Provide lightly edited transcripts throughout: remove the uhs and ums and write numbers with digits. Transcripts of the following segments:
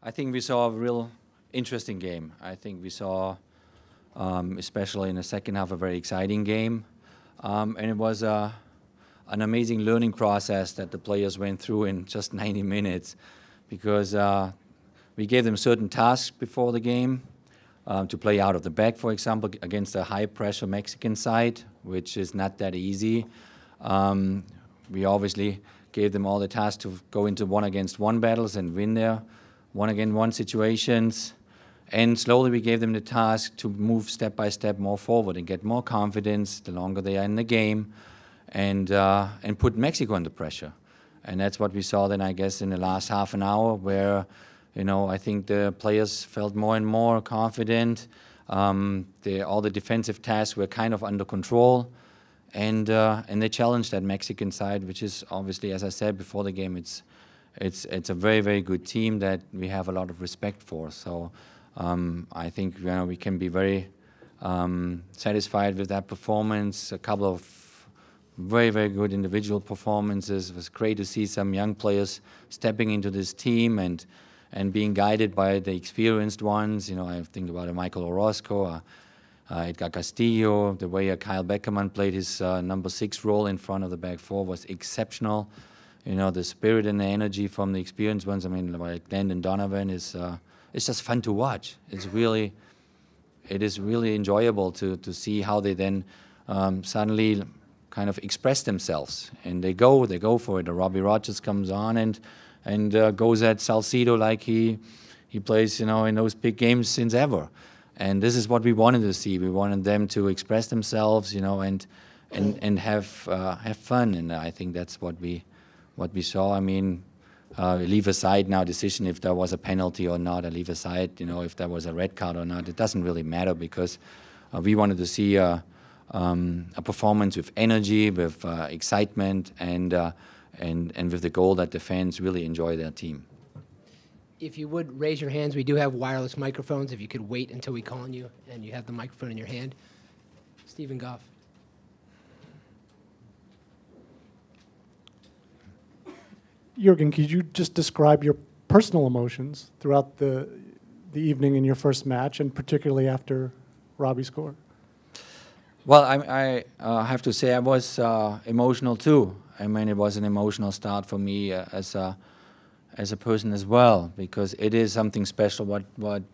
I think we saw a real interesting game. I think we saw, especially in the second half, a very exciting game. And it was an amazing learning process that the players went through in just 90 minutes because we gave them certain tasks before the game to play out of the back, for example, against a high-pressure Mexican side, which is not that easy. We obviously gave them all the tasks to go into one-against-one battles and win their one-against-one situations. And slowly we gave them the task to move step by step more forward and get more confidence the longer they are in the game and put Mexico under pressure. And that's what we saw then, I guess, in the last half an hour where, I think the players felt more and more confident. All the defensive tasks were kind of under control. And they challenged that Mexican side, which is obviously, as I said before the game, it's a very, very good team that we have a lot of respect for. So I think we can be very satisfied with that performance. A couple of very, very good individual performances. It was great to see some young players stepping into this team and being guided by the experienced ones. I think about Michael Orozco, Edgar Castillo. The way Kyle Beckerman played his number 6 role in front of the back four was exceptional. The spirit and the energy from the experienced ones. I mean, like Landon Donovan is it's just fun to watch. It is really enjoyable to see how they then suddenly kind of express themselves, and they go for it. Robbie Rogers comes on and goes at Salcido like he plays in those big games since ever. And this is what we wanted to see. We wanted them to express themselves, and have fun. And I think that's what we saw. I mean, leave aside now decision if there was a penalty or not. I leave aside, if there was a red card or not. It doesn't really matter because we wanted to see a performance with energy, with excitement, and with the goal that the fans really enjoy their team. If you would raise your hands, we do have wireless microphones. If you could wait until we call on you and you have the microphone in your hand. Stephen Goff. Jurgen, could you just describe your personal emotions throughout the evening in your first match, and particularly after Robbie scored? Well, I have to say I was emotional too. I mean, it was an emotional start for me as a person as well, because it is something special what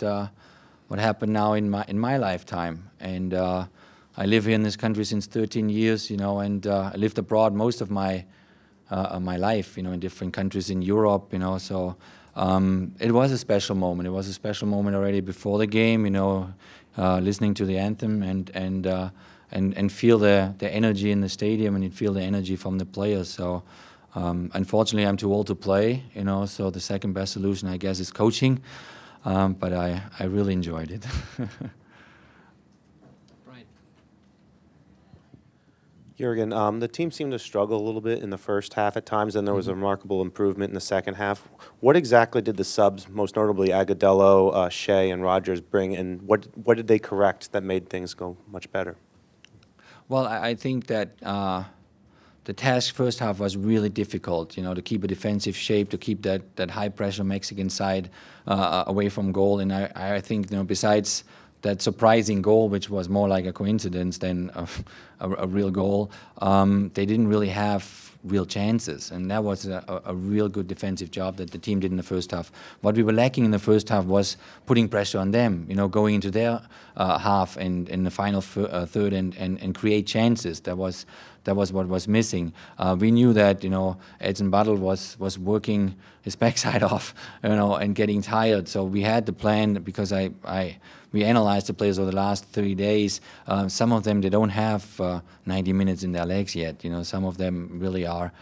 happened now in my lifetime. And I live here in this country since 13 years, and I lived abroad most of my life, in different countries in Europe, so it was a special moment. It was a special moment already before the game, listening to the anthem and feel the energy in the stadium and feel the energy from the players. So unfortunately, I'm too old to play, so the second best solution, I guess, is coaching. But I really enjoyed it. Jurgen, the team seemed to struggle a little bit in the first half at times, and there was a remarkable improvement in the second half. What exactly did the subs, most notably Agudelo, Shea, and Rogers, bring, and what did they correct that made things go much better? Well, I think that the task first half was really difficult, to keep a defensive shape, to keep that high-pressure Mexican side away from goal. And I think, besides that surprising goal, which was more like a coincidence than a real goal, they didn't really have real chances, and that was a real good defensive job that the team did in the first half. What we were lacking in the first half was putting pressure on them, going into their half and in the final third and create chances. That was what was missing. We knew that Edson Battle was working his backside off, and getting tired. So we had the plan because we analyzed the players over the last 3 days. Some of them, they don't have 90 minutes in their legs yet. Some of them really are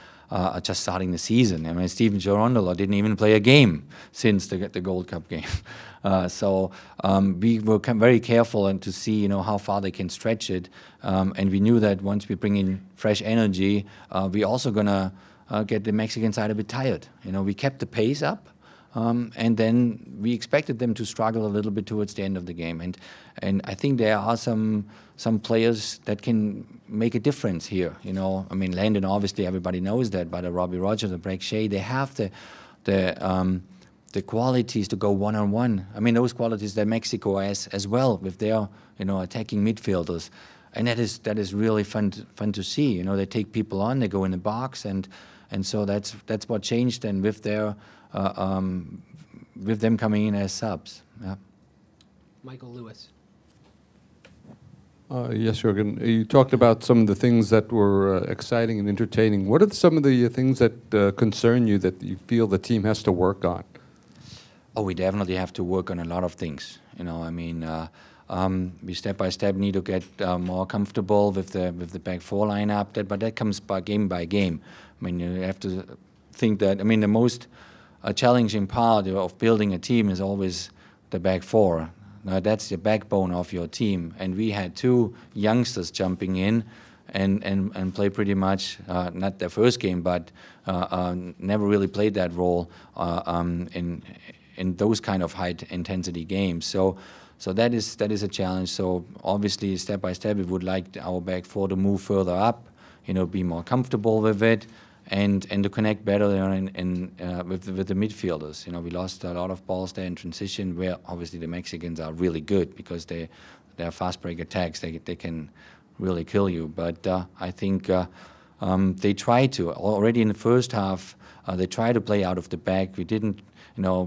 just starting the season. I mean, Steven Gerondolo didn't even play a game since the Gold Cup game. So we were very careful and to see how far they can stretch it. And we knew that once we bring in fresh energy, we're also gonna get the Mexican side a bit tired. We kept the pace up. And then we expected them to struggle a little bit towards the end of the game, and I think there are some players that can make a difference here. I mean, Landon, obviously everybody knows that, but Robbie Rogers, the Brek Shea, they have the the qualities to go one-on-one. I mean, those qualities that Mexico has as well with their, attacking midfielders. And that is really fun to see. They take people on, they go in the box, and so that's what changed. And with their with them coming in as subs. Yeah. Michael Lewis. Yes, Jurgen. You talked about some of the things that were exciting and entertaining. What are some of the things that concern you that you feel the team has to work on? Oh, we definitely have to work on a lot of things. We step by step need to get more comfortable with the back four lineup. But that comes by game. I mean, you have to think that. I mean, the most challenging part of building a team is always the back four. Now, that's the backbone of your team. And we had two youngsters jumping in and play pretty much, not their first game, but never really played that role in those kind of high-intensity games. So that is a challenge. So obviously, step by step, we would like our back four to move further up, be more comfortable with it, and to connect better with the midfielders. We lost a lot of balls there in transition, where obviously the Mexicans are really good because they are fast break attacks. They can really kill you. But I think they try to already in the first half. They try to play out of the back. We didn't,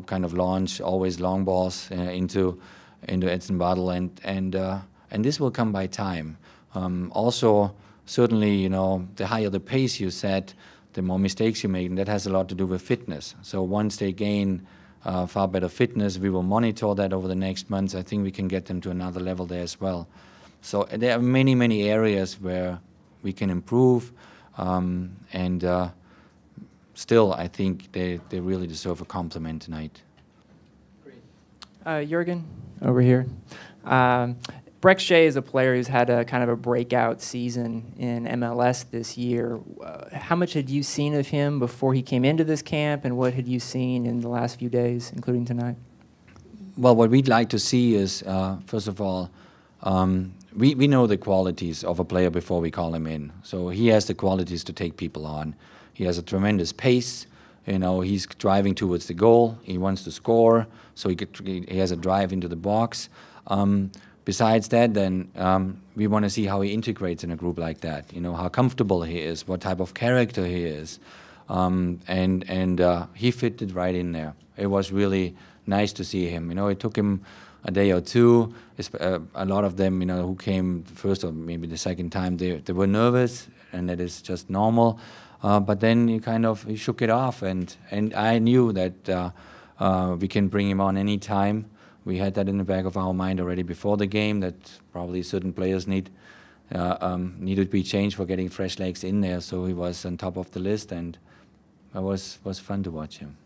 kind of launch always long balls into Edson Bartel, and this will come by time. Also, certainly, the higher the pace you set, the more mistakes you make, and that has a lot to do with fitness. So once they gain far better fitness, we will monitor that over the next months. I think we can get them to another level there as well. So there are many, many areas where we can improve, and still, I think they really deserve a compliment tonight. Jurgen, over here. Breck Shea is a player who's had a kind of a breakout season in MLS this year. How much had you seen of him before he came into this camp, and what had you seen in the last few days, including tonight? Well, what we'd like to see is, first of all, we know the qualities of a player before we call him in. So he has the qualities to take people on. He has a tremendous pace. He's driving towards the goal. He wants to score, so he has a drive into the box. Besides that, then we want to see how he integrates in a group like that. How comfortable he is, what type of character he is, and he fitted right in there. It was really nice to see him. It took him a day or two. A lot of them, who came first or maybe the second time, they were nervous, and that is just normal. But then he shook it off, and I knew that we can bring him on any time. We had that in the back of our mind already before the game, that probably certain players need to be changed for getting fresh legs in there. So he was on top of the list, and it was fun to watch him.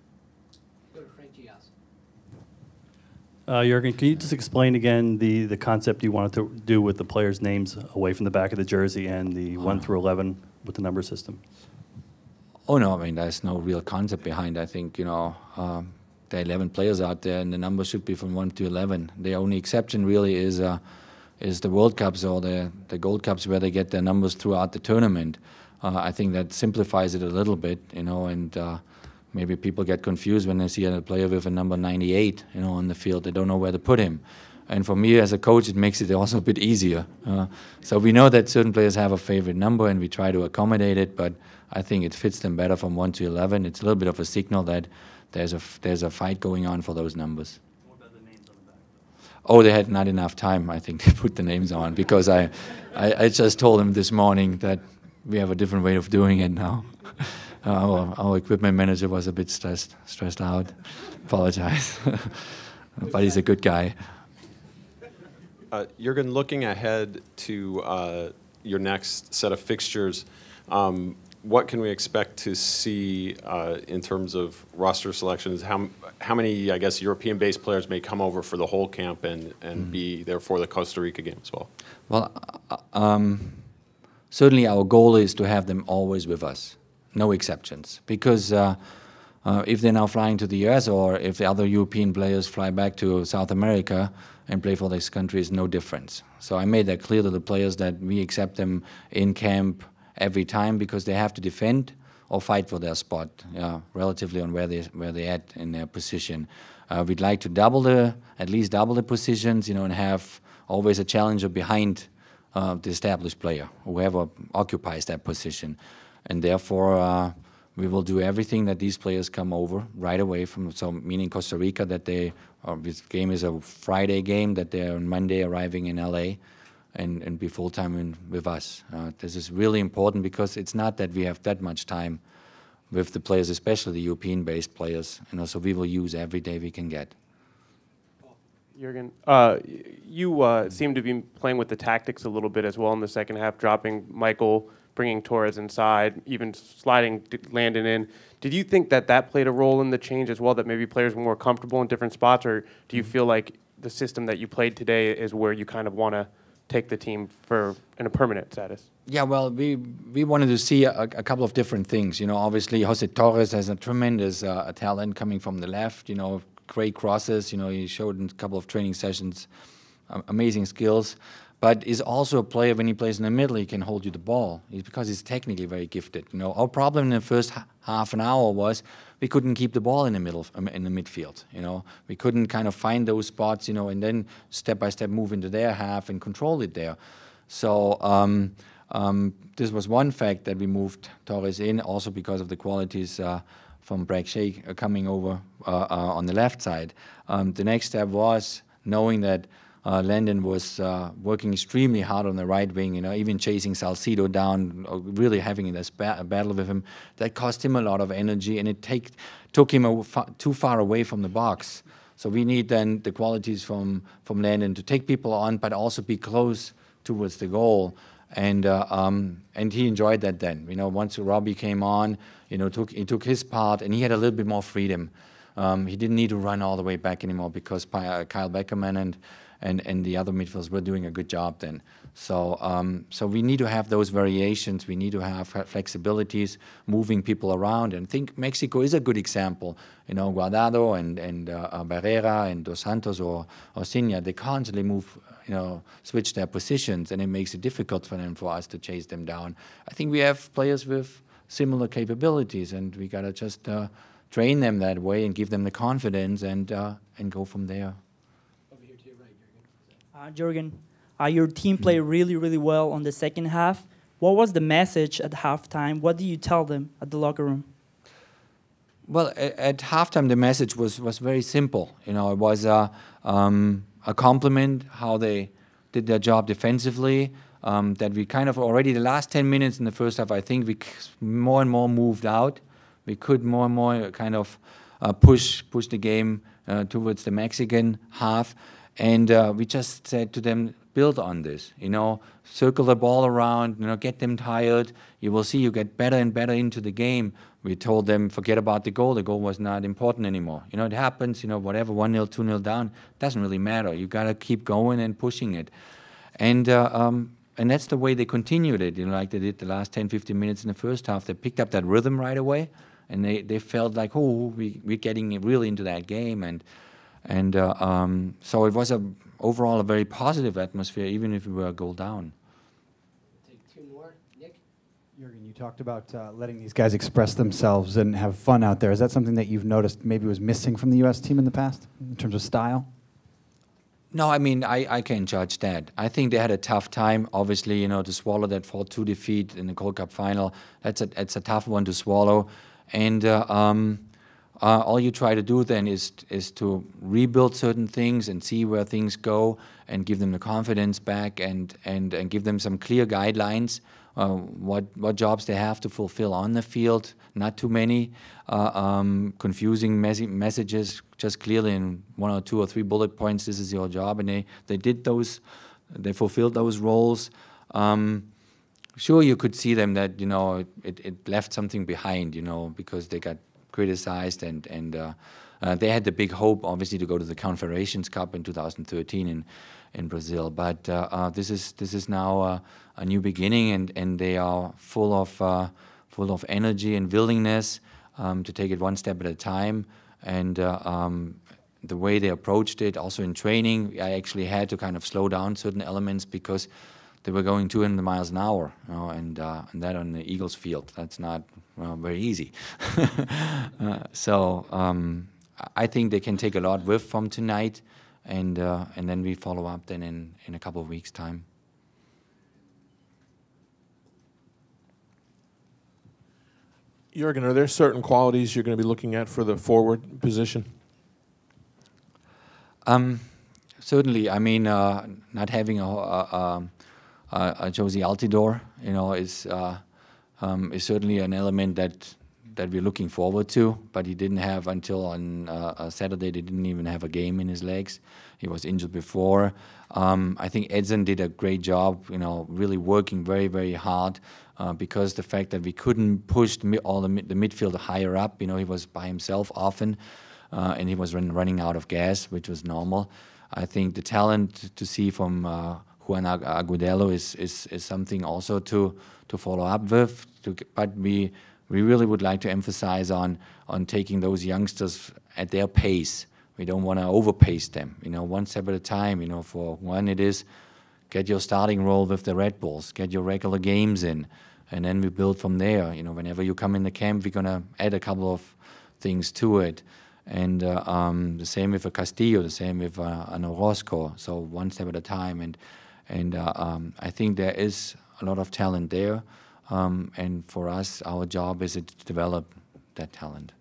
Go to Frank Gias. Jurgen, can you just explain again the concept you wanted to do with the players' names away from the back of the jersey and the 1 through 11 with the number system? Oh no, I mean, there's no real concept behind. I think there are 11 players out there, and the number should be from 1 to 11. The only exception really is the World Cups or the Gold Cups, where they get their numbers throughout the tournament. I think that simplifies it a little bit, and maybe people get confused when they see a player with a number 98, on the field. They don't know where to put him. And for me as a coach, it makes it also a bit easier. So we know that certain players have a favorite number, and we try to accommodate it, but I think it fits them better from 1 to 11. It's a little bit of a signal that there's a fight going on for those numbers. What about the names on the back? Oh, they had not enough time, I think, to put the names on, because I just told them this morning that we have a different way of doing it now. Our equipment manager was a bit stressed out. Apologize. But he's a good guy. Jurgen, looking ahead to your next set of fixtures, what can we expect to see in terms of roster selections? How many, I guess, European-based players may come over for the whole camp and be there for the Costa Rica game as well? Well, certainly our goal is to have them always with us, no exceptions, because if they're now flying to the US, or if the other European players fly back to South America and play for this country, is no difference. So I made that clear to the players that we accept them in camp every time, because they have to defend or fight for their spot, relatively on where they're at in their position. We'd like to at least double the positions, and have always a challenger behind the established player, whoever occupies that position. And therefore, we will do everything that these players come over right away meaning Costa Rica, that this game is a Friday game, that they're on Monday arriving in LA and be full-time with us. This is really important because it's not that we have that much time with the players, especially the European-based players, so we will use every day we can get. Jurgen, you seem to be playing with the tactics a little bit as well in the second half, dropping Michael, bringing Torres inside, even sliding Landon in. Did you think that played a role in the change as well, that maybe players were more comfortable in different spots, or do you feel like the system that you played today is where you kind of want to take the team in a permanent status? Yeah, well, we wanted to see a couple of different things. Obviously, Jose Torres has a tremendous talent coming from the left, great crosses. He showed in a couple of training sessions amazing skills. But is also a player, when he plays in the middle, he can hold you the ball. Because he's technically very gifted. Our problem in the first half an hour was we couldn't keep the ball in the middle, in the midfield. We couldn't kind of find those spots, and then step by step move into their half and control it there. So this was one fact that we moved Torres in, also because of the qualities from Brek Shea coming over on the left side. The next step was knowing that Landon was working extremely hard on the right wing, even chasing Salcido down, really having this battle with him. That cost him a lot of energy, and it took him too far away from the box. So we need then the qualities from Landon to take people on, but also be close towards the goal. And he enjoyed that then. Once Robbie came on, he took his part, and he had a little bit more freedom. He didn't need to run all the way back anymore because Kyle Beckerman and the other midfielders were doing a good job then. So we need to have those variations. We need to have flexibilities, moving people around. And I think Mexico is a good example. Guardado and Barrera and Dos Santos or Osinha, they constantly move, switch their positions, and it makes it difficult for us to chase them down. I think we have players with similar capabilities, and we got to just train them that way and give them the confidence and go from there. Jurgen, your team played really, really well on the second half. What was the message at halftime? What do you tell them at the locker room? Well, at halftime, the message was very simple. It was a compliment how they did their job defensively. That we kind of already the last 10 minutes in the first half, I think we more and more moved out. We could more and more kind of push the game towards the Mexican half. And we just said to them, build on this, circle the ball around, get them tired. You will see you get better and better into the game. We told them, forget about the goal. The goal was not important anymore. It happens, whatever, 1-0, 2-0 down, doesn't really matter. You got to keep going and pushing it. And that's the way they continued it, like they did the last 10, 15 minutes in the first half. They picked up that rhythm right away, and they felt like, we're getting really into that game. And so it was overall a very positive atmosphere, even if we were a goal down. Take two more. Nick? Jurgen, you talked about letting these guys express themselves and have fun out there. Is that something that you've noticed maybe was missing from the U.S. team in the past, in terms of style? No, I mean, I can't judge that. I think they had a tough time, obviously, to swallow that 4-2 defeat in the Gold Cup final. It's a tough one to swallow. And all you try to do then is to rebuild certain things and see where things go and give them the confidence back and give them some clear guidelines, what jobs they have to fulfill on the field, not too many confusing messages, just clearly in 1 or 2 or 3 bullet points, this is your job, and they did those, they fulfilled those roles. Sure, you could see them that, it left something behind, because they got criticized, and they had the big hope, obviously, to go to the Confederations Cup in 2013 in Brazil. But this is now a new beginning, and they are full of energy and willingness to take it one step at a time. And the way they approached it, also in training, I actually had to kind of slow down certain elements because they were going 200 miles an hour, and that on the Eagles field. That's not very easy. So I think they can take a lot with from tonight, and then we follow up then in a couple of weeks' time. Jurgen, are there certain qualities you're going to be looking at for the forward position? Certainly. I mean, not having a Josie Altidore, is certainly an element that we're looking forward to. But he didn't have until on Saturday. They didn't even have a game in his legs. He was injured before. I think Edson did a great job. Really working very, very hard. Because the fact that we couldn't push all the midfield higher up, he was by himself often, and he was running out of gas, which was normal. I think the talent to see from Juan Agudelo is something also to follow up with. But we really would like to emphasize on taking those youngsters at their pace. We don't want to overpace them. One step at a time. For one, it is get your starting role with the Red Bulls, get your regular games in, and then we build from there. Whenever you come in the camp, we're going to add a couple of things to it. And the same with a Castillo, the same with an Orozco, so one step at a time. And I think there is a lot of talent there. And for us, our job is to develop that talent.